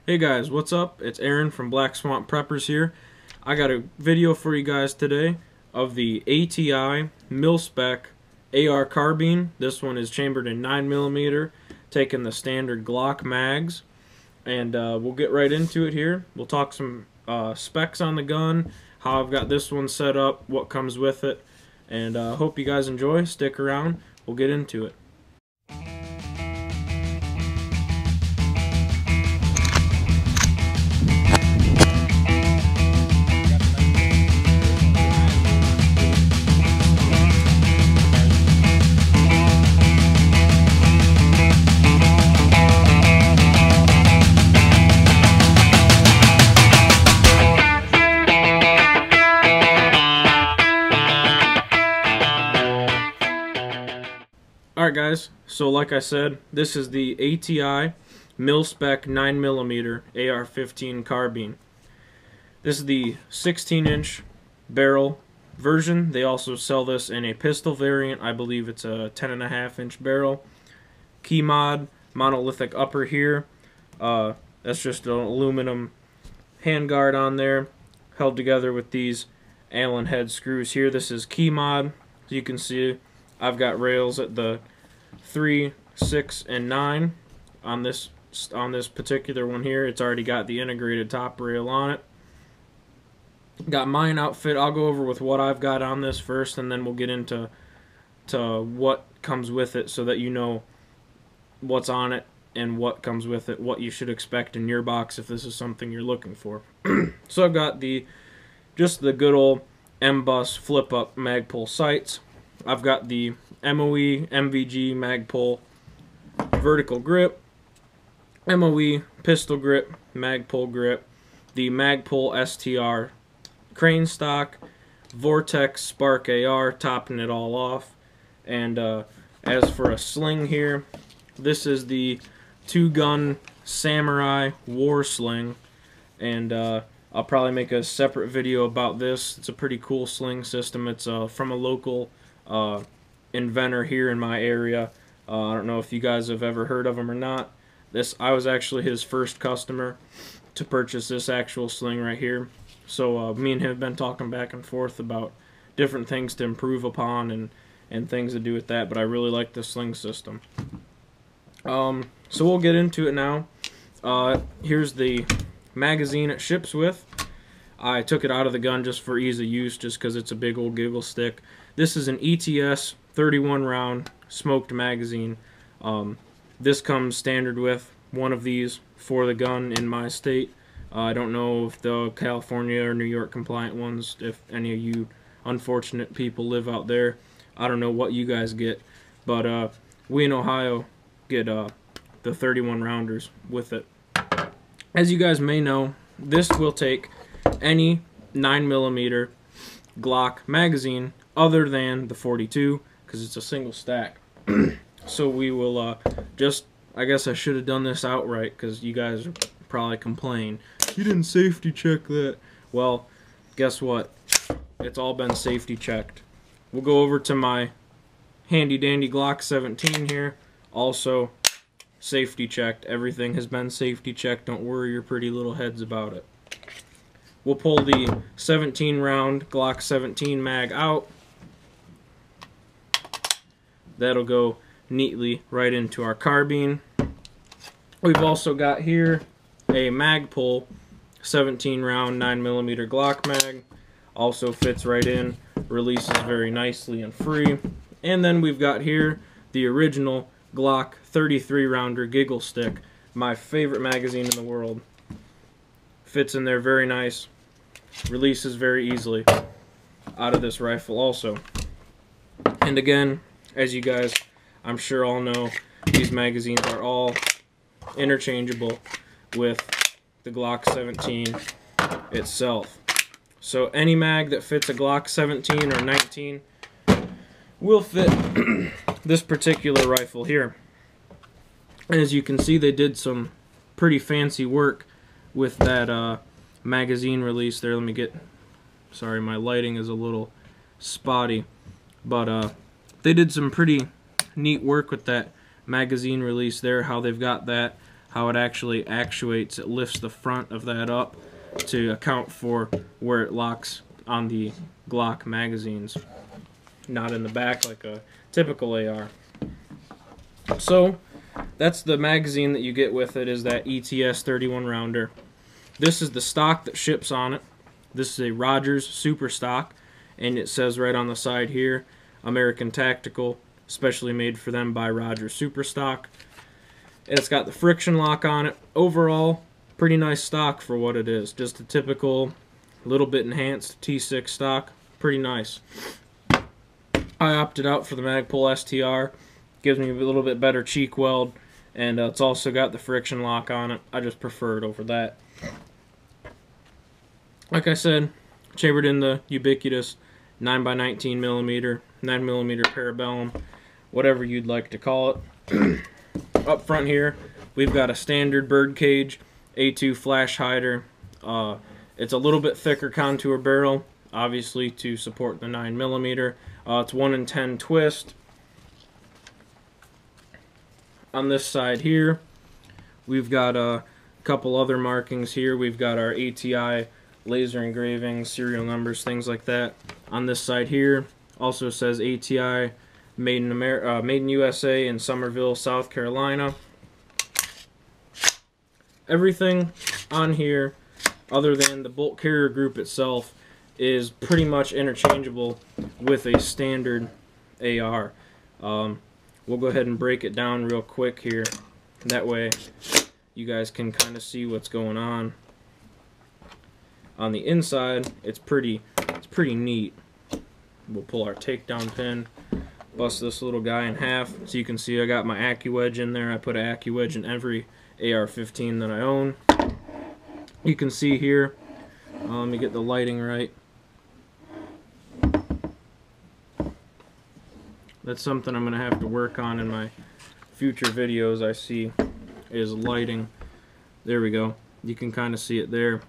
Hey guys, what's up? It's Aaron from Black Swamp Preppers here. I got a video for you guys today of the ATI mil-spec AR carbine. This one is chambered in 9mm, taking the standard Glock mags. And we'll get right into it here. We'll talk some specs on the gun, how I've got this one set up, what comes with it. And hope you guys enjoy. Stick around. We'll get into it. Alright guys, so like I said, this is the ATI mil-spec 9mm AR-15 carbine. This is the 16-inch barrel version. They also sell this in a pistol variant. I believe it's a 10.5-inch barrel. Key mod, monolithic upper here. That's just an aluminum handguard on there, held together with these Allen head screws here. This is key mod. As you can see, I've got rails at the 3, 6, and 9 on this particular one here. It's already got the integrated top rail on it. Got mine outfit. I'll go over with what I've got on this first, and then we'll get into what comes with it, so that you know what's on it and what comes with it, what you should expect in your box if this is something you're looking for. So I've got just the good old M-Bus flip-up Magpul sights. I've got the MOE MVG Magpul vertical grip, MOE pistol grip, Magpul grip, the Magpul STR crane stock, Vortex Spark AR topping it all off. And as for a sling here, this is the 2-gun Samurai War Sling, and I'll probably make a separate video about this. It's a pretty cool sling system. It's from a local inventor here in my area. I don't know if you guys have ever heard of him or not. I was actually his first customer to purchase this actual sling right here. So me and him have been talking back and forth about different things to improve upon and things to do with that, but I really like the sling system. So we'll get into it now. Here's the magazine it ships with. I took it out of the gun just for ease of use, just because it's a big old giggle stick. This is an ETS 31 round smoked magazine. This comes standard with one of these for the gun in my state. I don't know if the California or New York compliant ones, if any of you unfortunate people live out there. I don't know what you guys get, but we in Ohio get the 31 rounders with it. As you guys may know, this will take any 9mm Glock magazine other than the 42, because it's a single stack. So we will I guess I should have done this outright, because you guys probably complain, you didn't safety check that. Well, guess what? It's all been safety checked. We'll go over to my handy dandy Glock 17 here. Also safety checked. Everything has been safety checked. Don't worry your pretty little heads about it. We'll pull the 17 round Glock 17 mag out. That'll go neatly right into our carbine. We've also got here a Magpul 17 round 9mm Glock mag. Also fits right in, releases very nicely and free. And then we've got here the original Glock 33 rounder giggle stick, my favorite magazine in the world. Fits in there very nice, releases very easily out of this rifle also. And again, as you guys I'm sure all know, these magazines are all interchangeable with the Glock 17 itself. So any mag that fits a Glock 17 or 19 will fit this particular rifle here. And as you can see, they did some pretty fancy work with that magazine release there. Let me get, sorry, my lighting is a little spotty, but they did some pretty neat work with that magazine release there, how they've got that how it actually actuates. It lifts the front of that up to account for where it locks on the Glock magazines, not in the back like a typical AR. So that's the magazine that you get with it, is that ETS 31 rounder. This is the stock that ships on it. This is a Rogers Super Stock, and it says right on the side here, American Tactical, specially made for them by Rogers Super Stock. And it's got the friction lock on it. Overall, pretty nice stock for what it is. Just a typical, little bit enhanced T6 stock. Pretty nice. I opted out for the Magpul STR. Gives me a little bit better cheek weld, and it's also got the friction lock on it. I just prefer it over that. Like I said, chambered in the ubiquitous 9x19 millimeter, 9mm Parabellum, whatever you'd like to call it. Up front here, we've got a standard birdcage A2 flash hider. It's a little bit thicker contour barrel, obviously to support the 9mm. It's 1 in 10 twist. On this side here, we've got a couple other markings here. We've got our ATI laser engravings, serial numbers, things like that. On this side here, also says ATI made in USA in Summerville, South Carolina. Everything on here, other than the bolt carrier group itself, is pretty much interchangeable with a standard AR. We'll go ahead and break it down real quick here. That way you guys can kind of see what's going on. On the inside, it's pretty neat. We'll pull our takedown pin, bust this little guy in half. So you can see I got my AccuWedge in there. I put an AccuWedge in every AR-15 that I own. You can see here, let me get the lighting right. That's something I'm going to have to work on in my future videos, I see, is lighting. There we go. You can kind of see it there.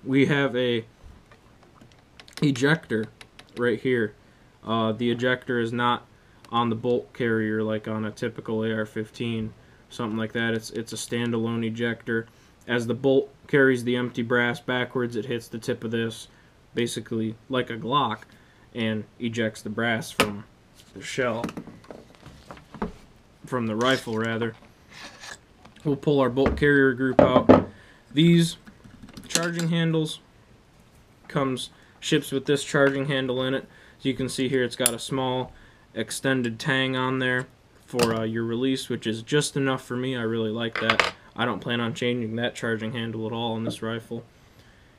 We have a ejector right here. The ejector is not on the bolt carrier like on a typical AR-15, something like that. It's a standalone ejector. As the bolt carries the empty brass backwards, it hits the tip of this, basically like a Glock, and ejects the brass from the shell, from the rifle rather. We'll pull our bolt carrier group out. These charging handles ships with this charging handle in it. As you can see here, it's got a small extended tang on there for your release, which is just enough for me. I really like that. I don't plan on changing that charging handle at all on this rifle.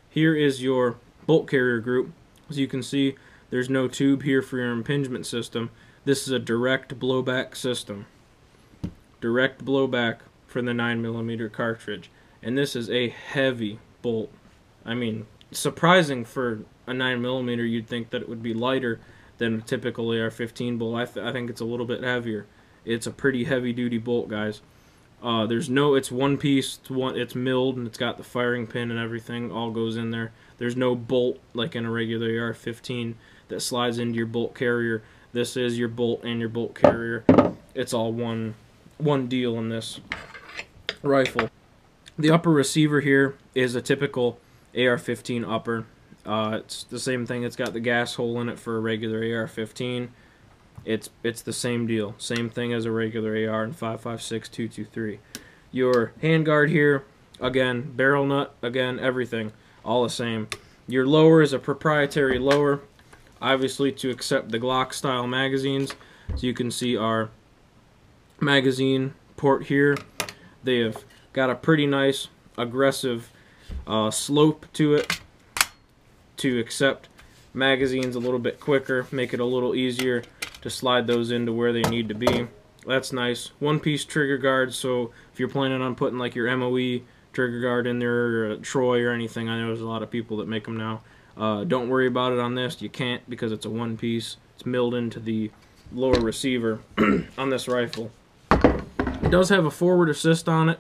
Here is your bolt carrier group. As you can see, there's no tube here for your impingement system. This is a direct blowback system. Direct blowback for the 9mm cartridge. And this is a heavy bolt. I mean, surprising for a 9mm, you'd think that it would be lighter than a typical AR-15 bolt. I think it's a little bit heavier. It's a pretty heavy duty bolt, guys. It's one piece, it's milled, and it's got the firing pin and everything, all goes in there. There's no bolt like in a regular AR-15 that slides into your bolt carrier. This is your bolt and your bolt carrier. It's all one deal in this rifle. The upper receiver here is a typical AR-15 upper. It's the same thing. It's got the gas hole in it for a regular AR-15. It's the same deal. Same thing as a regular AR in 5.56 223. Your handguard here, again, barrel nut, again, everything, all the same. Your lower is a proprietary lower, obviously to accept the Glock style magazines. So you can see our magazine port here. They have got a pretty nice aggressive slope to it to accept magazines a little bit quicker, make it a little easier to slide those into where they need to be. That's nice. One-piece trigger guard, so if you're planning on putting like your MOE trigger guard in there, or a Troy or anything, I know there's a lot of people that make them now. Don't worry about it on this. You can't, because it's a one-piece. It's milled into the lower receiver on this rifle. It does have a forward assist on it.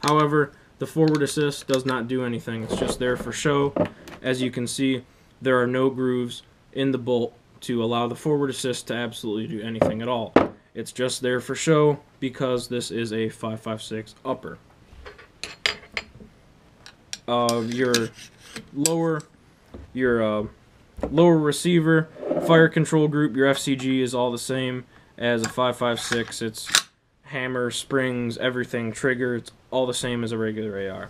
However, the forward assist does not do anything. It's just there for show. As you can see, there are no grooves in the bolt to allow the forward assist to absolutely do anything at all. It's just there for show because this is a 5.56 upper. Your lower lower receiver, fire control group, your FCG is all the same as a 5.56. It's hammer, springs, everything, trigger, it's all the same as a regular AR.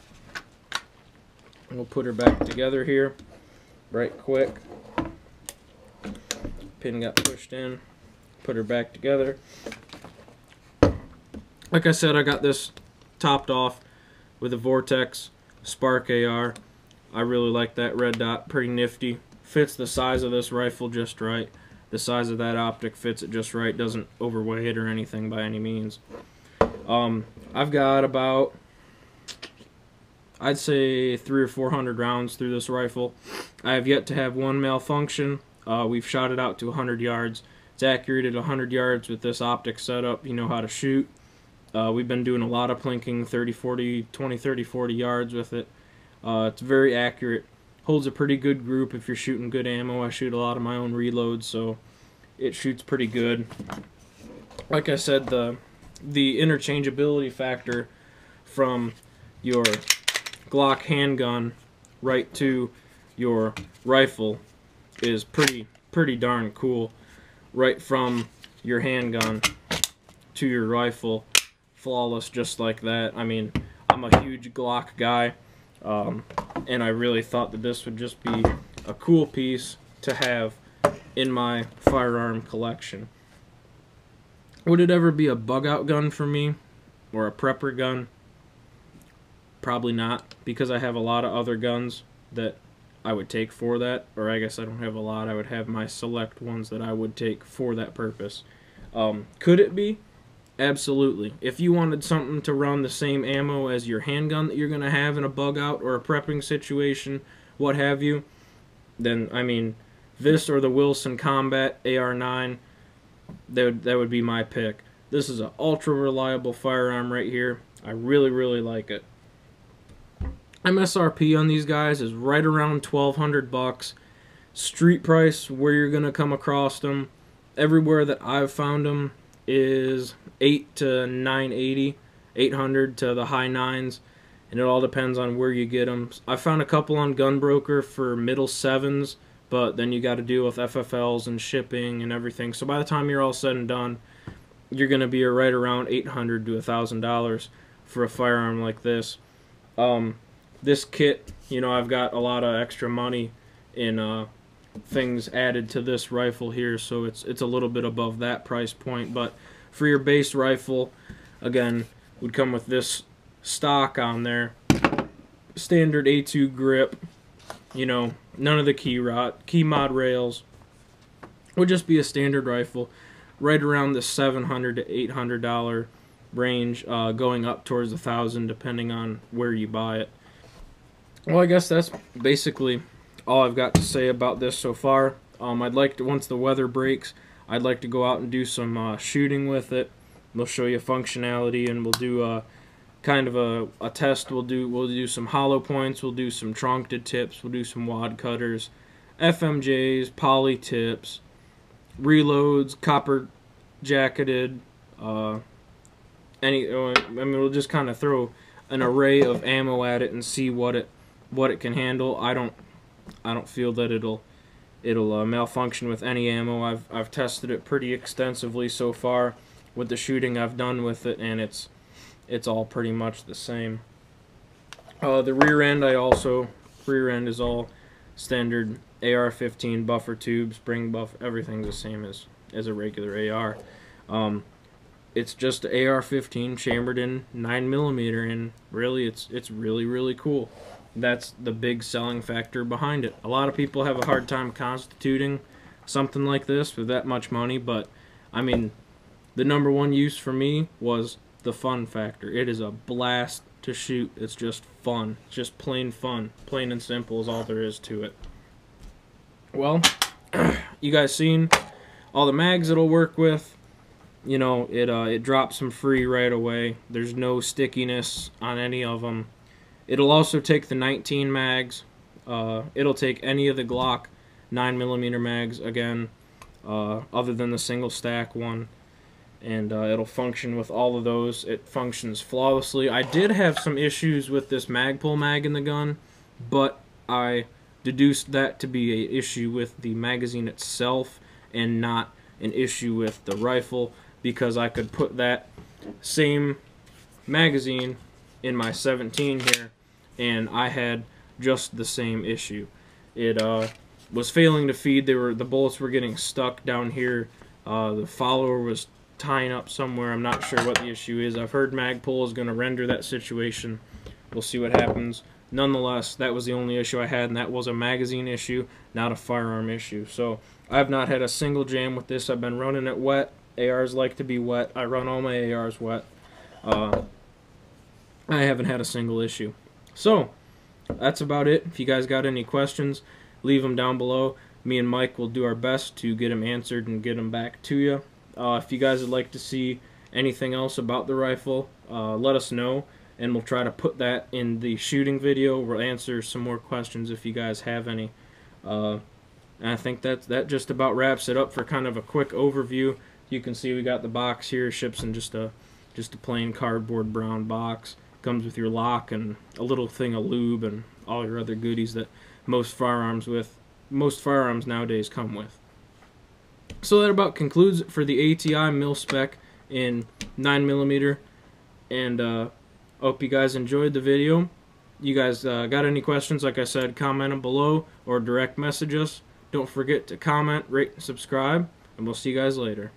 We'll put her back together here right quick. Pin got pushed in. Put her back together. Like I said, I got this topped off with a Vortex Spark AR. I really like that red dot, pretty nifty. Fits the size of this rifle just right. The size of that optic fits it just right, doesn't overweigh it or anything by any means. I've got about, I'd say 300 or 400 rounds through this rifle. I have yet to have one malfunction. We've shot it out to 100 yards. It's accurate at 100 yards with this optic setup. You know how to shoot. We've been doing a lot of plinking, 30, 40, 20, 30, 40 yards with it. It's very accurate. Holds a pretty good group if you're shooting good ammo. I shoot a lot of my own reloads, so it shoots pretty good. Like I said, the interchangeability factor from your Glock handgun right to your rifle is pretty darn cool. Right from your handgun to your rifle, flawless just like that. I mean, I'm a huge Glock guy, and I really thought that this would just be a cool piece to have in my firearm collection. Would it ever be a bug out gun for me or a prepper gun? Probably not, because I have a lot of other guns that I would take for that, or I guess I don't have a lot. I would have my select ones that I would take for that purpose. Could it be? Absolutely. If you wanted something to run the same ammo as your handgun that you're going to have in a bug out or a prepping situation, what have you, then, I mean, this or the Wilson Combat AR-9, that would be my pick. This is an ultra reliable firearm right here. I really like it. MSRP on these guys is right around $1,200. Street price, where you're gonna come across them, everywhere that I've found them, is $800 to $980, $800 to the high nines, and it all depends on where you get them. I found a couple on Gunbroker for middle sevens, but then you got to deal with FFLs and shipping and everything. So by the time you're all said and done, you're gonna be right around $800 to $1,000 for a firearm like this. This kit, you know, I've got a lot of extra money in things added to this rifle here, so it's a little bit above that price point. But for your base rifle, again, would come with this stock on there, standard A2 grip, you know, none of the key mod rails. Would just be a standard rifle, right around the $700 to $800 range, going up towards $1,000 depending on where you buy it. Well, I guess that's basically all I've got to say about this so far. I'd like to, once the weather breaks, I'd like to go out and do some shooting with it. We'll show you functionality, and we'll do kind of a test. We'll do some hollow points, we'll do some truncted tips, we'll do some wad cutters, FMJs, poly tips, reloads, copper jacketed, I mean, we'll just kind of throw an array of ammo at it and see what it can handle. I don't feel that it'll malfunction with any ammo. I've tested it pretty extensively so far with the shooting I've done with it, and it's all pretty much the same. The rear end, rear end is all standard AR-15 buffer tube, spring buff, everything's the same as a regular AR. It's just an AR-15 chambered in 9mm, and really it's really cool. That's the big selling factor behind it. A lot of people have a hard time constituting something like this with that much money, but I mean, the number one use for me was the fun factor. It is a blast to shoot. It's just fun. It's just plain fun. Plain and simple is all there is to it. Well, you guys seen all the mags it'll work with. You know, it drops them free right away. There's no stickiness on any of them. It'll also take the 19 mags. It'll take any of the Glock 9mm mags again, other than the single stack one. And it'll function with all of those. It functions flawlessly. I did have some issues with this Magpul mag in the gun. but I deduced that to be an issue with the magazine itself and not an issue with the rifle, because I could put that same magazine in my 17 here and I had just the same issue. It was failing to feed. The bullets were getting stuck down here. The follower was tying up somewhere. I'm not sure what the issue is. I've heard Magpul is going to render that situation. We'll see what happens. Nonetheless, that was the only issue I had, and that was a magazine issue, not a firearm issue. So I've not had a single jam with this. I've been running it wet. ARs like to be wet. I run all my ARs wet. I haven't had a single issue. So that's about it. If you guys got any questions, leave them down below. Me and Mike will do our best to get them answered and get them back to you. If you guys would like to see anything else about the rifle, let us know, and we'll try to put that in the shooting video. We'll answer some more questions if you guys have any. And I think that just about wraps it up for kind of a quick overview. You can see we got the box here. Ships in just a plain cardboard brown box. Comes with your lock and a little thing of lube and all your other goodies that most firearms nowadays come with. So that about concludes it for the ATI mil-spec in 9mm, and hope you guys enjoyed the video. You guys got any questions, like I said, comment them below or direct message us. Don't forget to comment, rate, and subscribe, and we'll see you guys later.